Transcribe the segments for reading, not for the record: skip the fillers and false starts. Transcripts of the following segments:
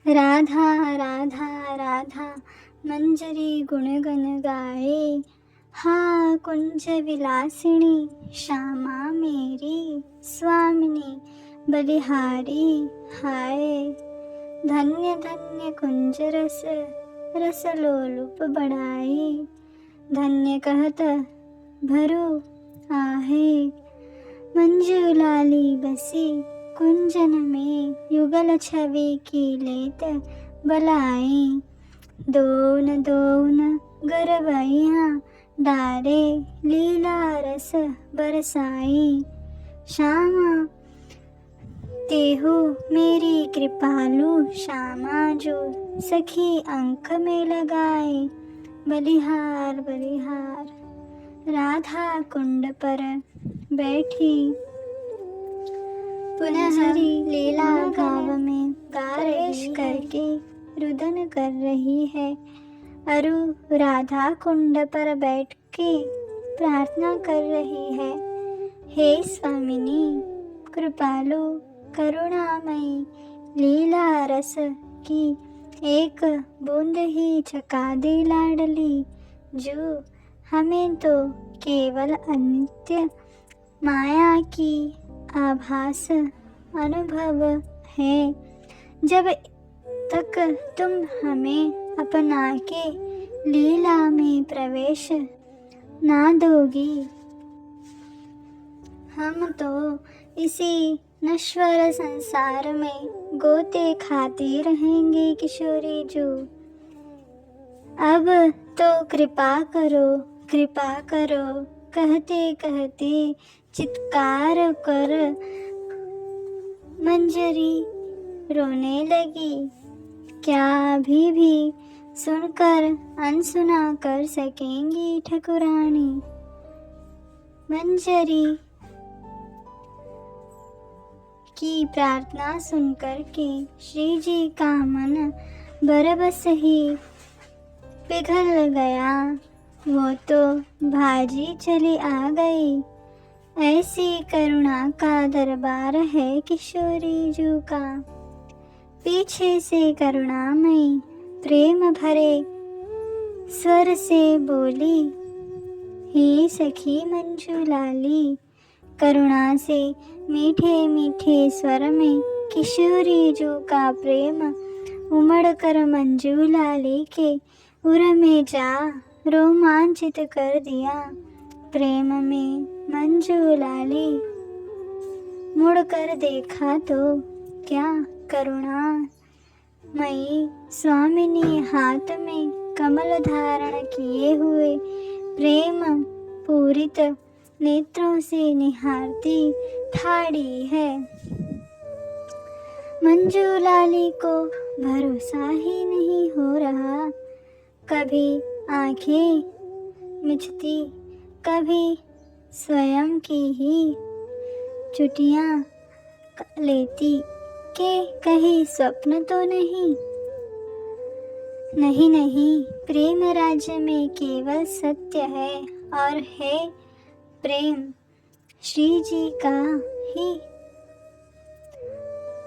राधा राधा राधा मंजरी गुणगन गाए। हाँ कुंज विलासिनी श्यामा मेरी स्वामिनी बलिहारी हाय। धन्य धन्य कुंज रस रस लोलुप बढ़ाई। धन्य कहत भरो आहे। मंजुलाली बसी कुंजन में युगल छवि की लेत बलाई। दोन दोन गरबैया डारे लीला रस बरसाई। श्यामा तेहो मेरी कृपालु श्यामा जो सखी अंक में लगाए। बलिहार बलिहार राधा कुंड पर बैठी पुनः लीला गाँव में गारेश करके रुदन कर रही है। अरु राधा कुंड पर बैठ के प्रार्थना कर रही है। हे स्वामिनी कृपालु करुणामयी लीला रस की एक बूंद ही चखा दे लाडली। जो हमें तो केवल अनित्य माया की आभास अनुभव है। जब तक तुम हमें अपना के लीला में प्रवेश ना दोगी हम तो इसी नश्वर संसार में गोते खाते रहेंगे किशोरी जो। अब तो कृपा करो कहते कहते चित्कार कर मंजरी रोने लगी। क्या अभी भी सुनकर अनसुना कर सकेंगी ठकुरानी। मंजरी की प्रार्थना सुनकर के श्री जी का मन बरबस ही पिघल गया। वो तो भाजी चली आ गई। ऐसी करुणा का दरबार है किशोरी जू का। पीछे से करुणामयी प्रेम भरे स्वर से बोली। हे सखी मंजुलाली करुणा से मीठे मीठे स्वर में किशोरी जू का प्रेम उमड़ कर मंजुलाली के उर में जा रोमांचित कर दिया। प्रेम में मंजुलाली मुड़कर देखा तो क्या करुणामयी स्वामिनी हाथ में कमल धारण किए हुए प्रेम पूरित नेत्रों से निहारती ठाड़ी है। मंजुलाली को भरोसा ही नहीं हो रहा। कभी आंखें मिचती कभी स्वयं की ही चुटियां लेती कि कहीं स्वप्न तो नहीं। नहीं प्रेम राज्य में केवल सत्य है और है प्रेम श्री जी का ही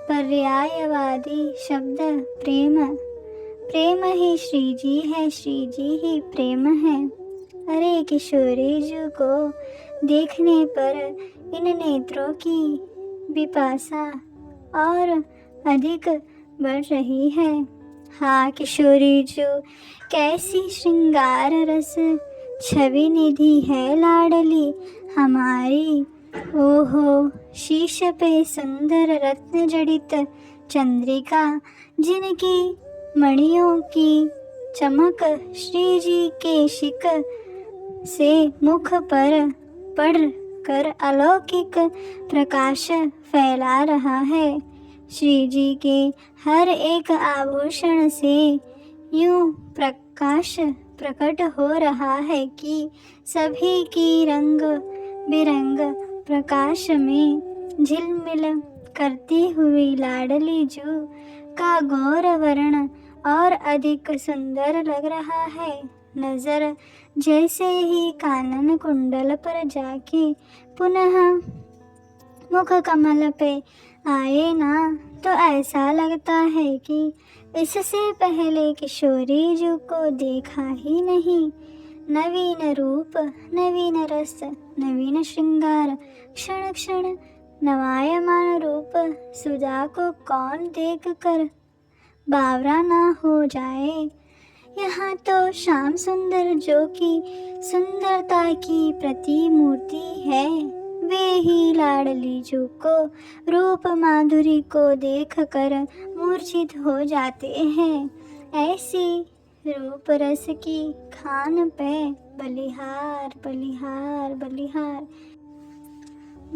पर्यायवादी शब्द प्रेम ही श्री जी है। श्री जी ही प्रेम है। अरे किशोरी जी को देखने पर इन नेत्रों की विपाशा और अधिक बढ़ रही है। हाँ किशोरी जी कैसी श्रृंगार रस छवि निधि है लाडली हमारी। ओहो शीश पे सुंदर रत्न जड़ित चंद्रिका जिनकी मणियों की चमक श्री जी के शिक से मुख पर पड़ कर अलौकिक प्रकाश फैला रहा है। श्री जी के हर एक आभूषण से यूं प्रकाश प्रकट हो रहा है कि सभी की रंग बिरंग प्रकाश में झिलमिल करती हुई लाडली जू का गौर वर्ण और अधिक सुंदर लग रहा है। नजर जैसे ही कानन कुंडल पर जाके पुनः मुख कमल पे आए ना तो ऐसा लगता है कि इससे पहले किशोरी जी को देखा ही नहीं। नवीन रूप, नवीन रस, नवीन श्रृंगार, क्षण क्षण नवायमान रूप, सुधा को कौन देख कर बावरा ना हो जाए। यहाँ तो श्याम सुंदर जो कि सुंदरता की प्रतिमूर्ति है, वे ही लाडली जो को रूप माधुरी को देख कर मूर्छित हो जाते हैं। ऐसी रूप रस की खान पे बलिहार बलिहार बलिहार।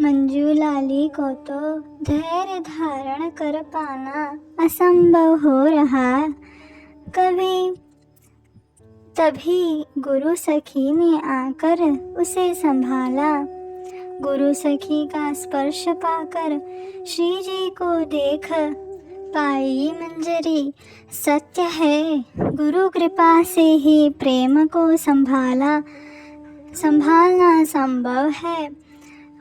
मंजूलाली को तो धैर्य धारण कर पाना असंभव हो रहा। तभी गुरु सखी ने आकर उसे संभाला। गुरु सखी का स्पर्श पाकर श्री जी को देख पाई मंजरी। सत्य है, गुरु कृपा से ही प्रेम को संभालना संभव है।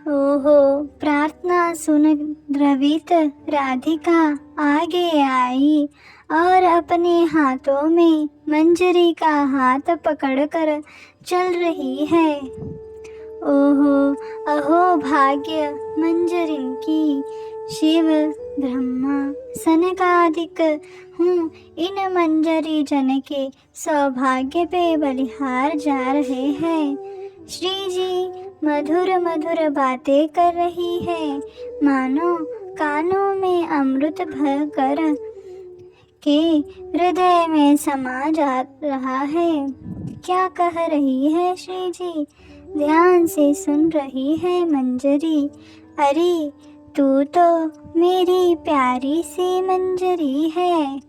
ओहो, प्रार्थना सुन द्रवित राधिका आगे आई और अपने हाथों में मंजरी का हाथ पकड़कर चल रही है। ओहो अहो भाग्य मंजरिन की, शिव ब्रह्मा सनकादिक हूँ इन मंजरी जन के सौभाग्य पे बलिहार जा रहे हैं। श्री जी मधुर मधुर बातें कर रही है, मानो कानों में अमृत भर कर के हृदय में समा जा रहा है। क्या कह रही है श्री जी? ध्यान से सुन रही है मंजरी। अरे तू तो मेरी प्यारी सी मंजरी है।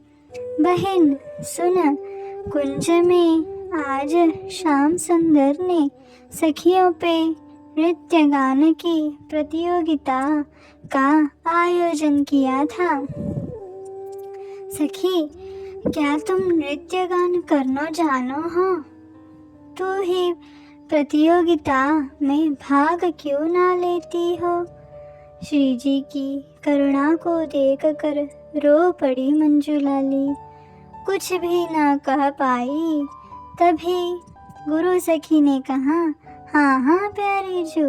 बहन सुन, कुंज में आज श्याम सुंदर ने सखियों पे नृत्य गान की प्रतियोगिता का आयोजन किया था। सखी, क्या तुम नृत्य गान करना जानो हो? तू ही प्रतियोगिता में भाग क्यों ना लेती हो? श्री जी की करुणा को देखकर रो पड़ी मंजूलाली। कुछ भी ना कह पाई। तभी गुरु सखी ने कहा, हाँ हाँ प्यारी जू,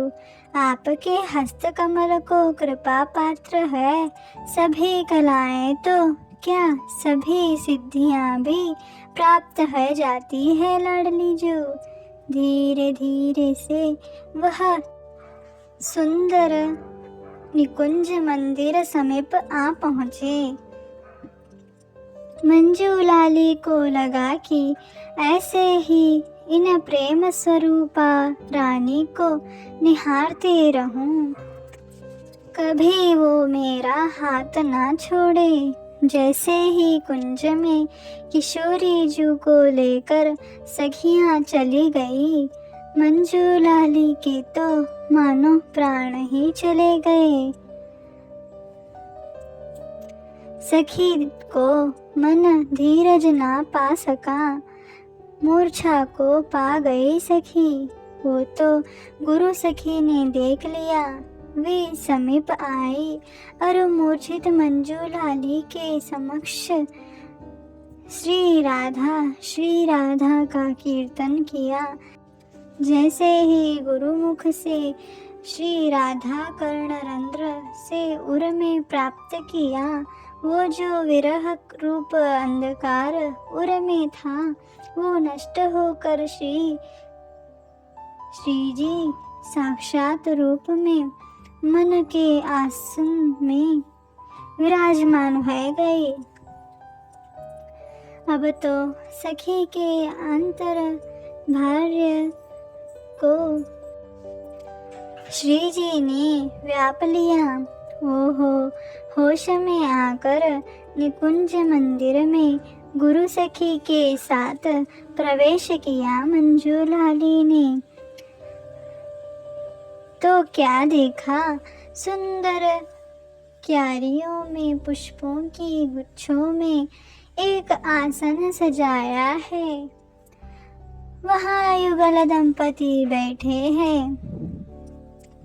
आपके हस्त कमल को कृपा पात्र है। सभी कलाएं तो क्या सभी सिद्धियां भी प्राप्त हो जाती है लाडली जू। धीरे धीरे से वह सुंदर निकुंज मंदिर समीप आ पहुँचे। मंजूलाली को लगा कि ऐसे ही इन प्रेम स्वरूपा रानी को निहारते रहूं, कभी वो मेरा हाथ ना छोड़े। जैसे ही कुंज में किशोरी जू को लेकर सखियां चली गई, मंजूलाली के तो मानो प्राण ही चले गए। सखी को मन धीरज ना पा सका, मूर्छा को पा गई सखी। वो तो गुरु सखी ने देख लिया। वे समीप आई और मूर्छित मंजूलाली के समक्ष श्री राधा का कीर्तन किया। जैसे ही गुरुमुख से श्री राधा कर्णरंध्र से उर में प्राप्त किया, वो जो विरह रूप अंधकार उर में था, वो नष्ट होकर श्री जी साक्षात रूप में मन के आसन में विराजमान हो गए। अब तो सखी के अंतर भार्य को श्री जी ने व्याप लिया। ओहो, होश में आकर निकुंज मंदिर में गुरु सखी के साथ प्रवेश किया मंजूलाली ने। तो क्या देखा, सुंदर क्यारियों में पुष्पों की गुच्छों में एक आसन सजाया है। वहाँ युगल दंपति बैठे हैं।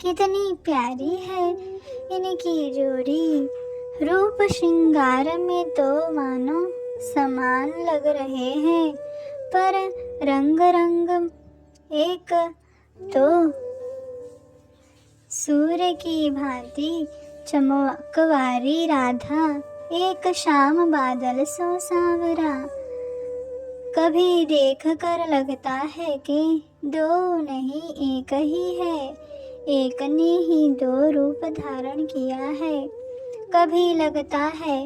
कितनी प्यारी है इनकी जोड़ी। रूप श्रृंगार में तो मानो समान लग रहे हैं, पर रंग रंग एक तो सूर्य की भांति चमकवारी राधा, एक शाम बादल सो सांवरा। कभी देख कर लगता है कि दो नहीं एक ही है, एक ने ही दो रूप धारण किया है। कभी लगता है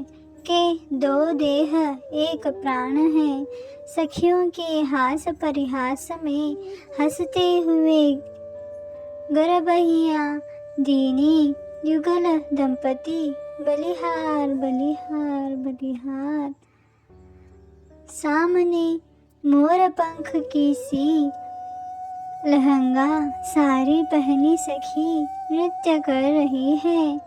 कि दो देह एक प्राण है। सखियों के हास परिहास में हंसते हुए गरबहिया दीनी युगल दंपति, बलिहार बलिहार बलिहार। सामने मोर पंख की सी लहंगा साड़ी पहनी सखी नृत्य कर रही है।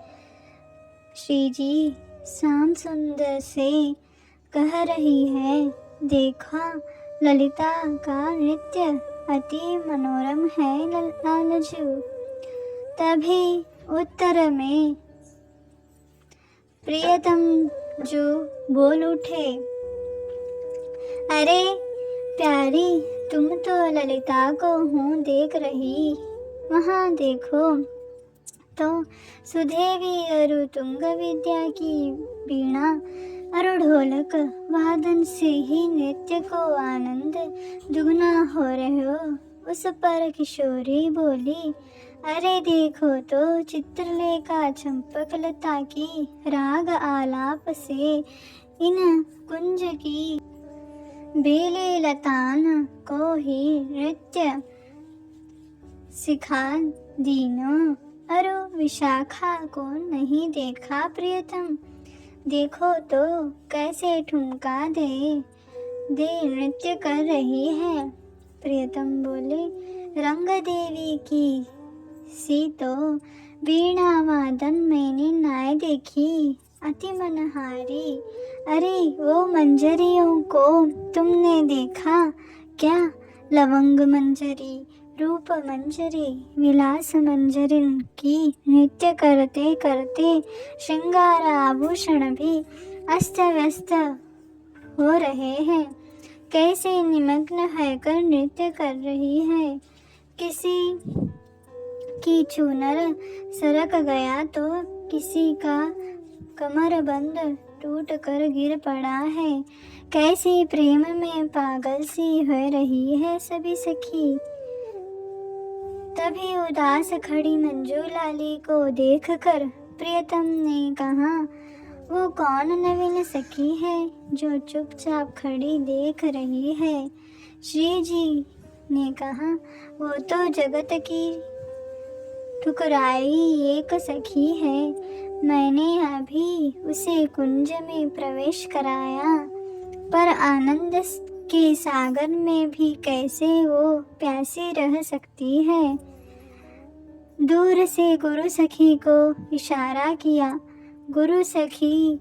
श्री जी श्याम सुंदर से कह रही है, देखा ललिता का नृत्य अति मनोरम है लालजू। तभी उत्तर में प्रियतम जो बोल उठे, अरे प्यारी, तुम तो ललिता को हूँ देख रही, वहाँ देखो तो सुदेवी अरु तुंग विद्या की वीणा अरु ढोलक वादन से ही नृत्य को आनंद दुगना हो रहे हो। उस पर किशोरी बोली, अरे देखो तो चित्रलेखा चंपक लता की राग आलाप से इन कुंज की बेले लतान को ही नृत्य सिखा दीनो। अरु विशाखा को नहीं देखा प्रियतम, देखो तो कैसे ठुमका दे नृत्य कर रही है। प्रियतम बोले, रंग देवी की सी तो वीणा वादन मैंने नाय देखी, अति मनहारी। अरे वो मंजरियों को तुमने देखा क्या? लवंग मंजरी, रूप मंजरी, विलास मंजरिन की नृत्य करते करते श्रृंगार आभूषण भी अस्त व्यस्त हो रहे हैं। कैसे निमग्न होकर नृत्य कर रही है। किसी की चूनर सरक गया तो किसी का कमरबंद टूट कर गिर पड़ा है। कैसी प्रेम में पागल सी हो रही है सभी सखी। तभी उदास खड़ी मंजू लाली को देखकर प्रियतम ने कहा, वो कौन नवीन सखी है जो चुपचाप खड़ी देख रही है। श्री जी ने कहा, वो तो जगत की ठुकराई एक सखी है, मैंने अभी उसे कुंज में प्रवेश कराया, पर आनंद के सागर में भी कैसे वो प्यासी रह सकती है। दूर से गुरु सखी को इशारा किया। गुरु सखी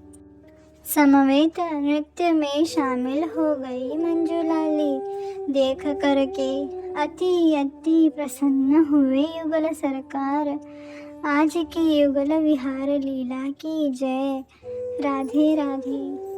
समवेत नृत्य में शामिल हो गई। मंजू लाली देख करके अति अति प्रसन्न हुए। युगल सरकार, आज की युगल विहार लीला की जय। राधे राधे।